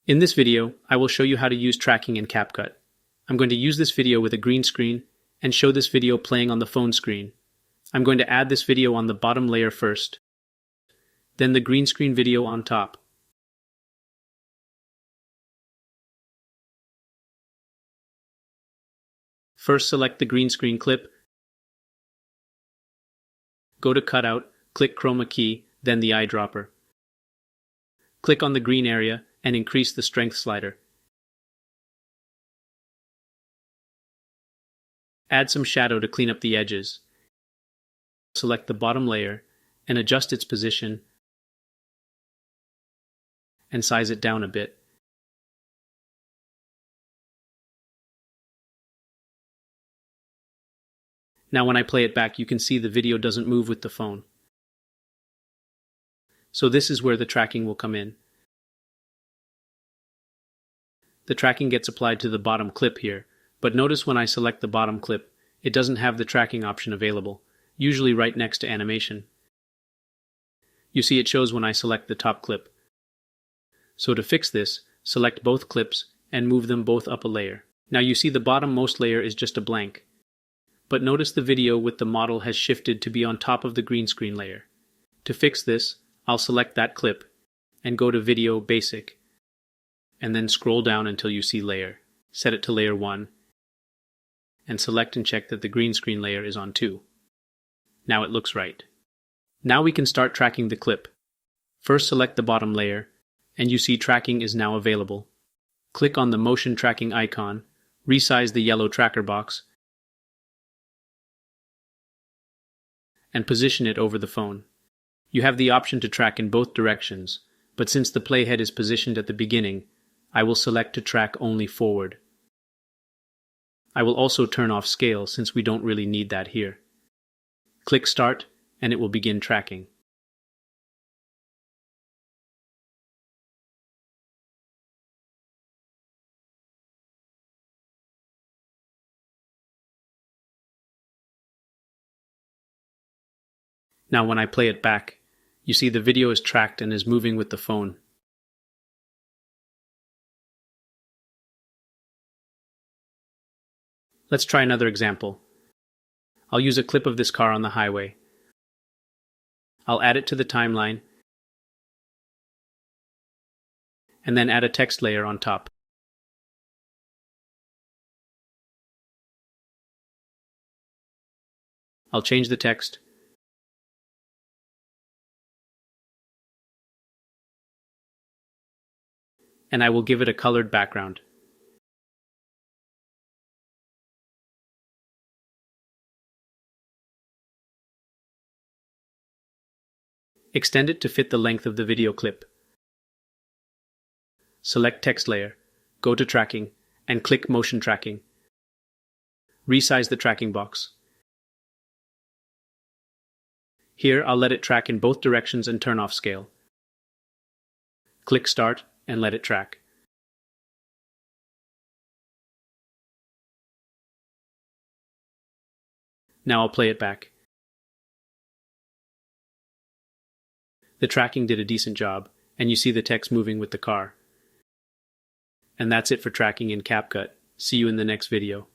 In this video, I will show you how to use tracking in CapCut. I'm going to use this video with a green screen and show this video playing on the phone screen. I'm going to add this video on the bottom layer first, then the green screen video on top. First, select the green screen clip, go to Cutout, click Chroma Key, then the eyedropper. Click on the green area and increase the strength slider. Add some shadow to clean up the edges. Select the bottom layer and adjust its position and size it down a bit. Now when I play it back, you can see the video doesn't move with the phone. So this is where the tracking will come in. The tracking gets applied to the bottom clip here, but notice when I select the bottom clip, it doesn't have the tracking option available, usually right next to animation. You see it shows when I select the top clip. So to fix this, select both clips and move them both up a layer. Now you see the bottom-most layer is just a blank. But notice the video with the model has shifted to be on top of the green screen layer. To fix this, I'll select that clip and go to Video Basic, and then scroll down until you see Layer. Set it to Layer 1, and select and check that the green screen layer is on 2. Now it looks right. Now we can start tracking the clip. First select the bottom layer, and you see tracking is now available. Click on the motion tracking icon, resize the yellow tracker box, and position it over the phone. You have the option to track in both directions, but since the playhead is positioned at the beginning, I will select to track only forward. I will also turn off scale since we don't really need that here. Click Start, and it will begin tracking. Now when I play it back, you see the video is tracked and is moving with the phone. Let's try another example. I'll use a clip of this car on the highway. I'll add it to the timeline, and then add a text layer on top. I'll change the text, and I will give it a colored background. Extend it to fit the length of the video clip. Select Text Layer, go to Tracking, and click Motion Tracking. Resize the tracking box. Here, I'll let it track in both directions and turn off scale. Click Start and let it track. Now I'll play it back. The tracking did a decent job, and you see the text moving with the car. And that's it for tracking in CapCut. See you in the next video.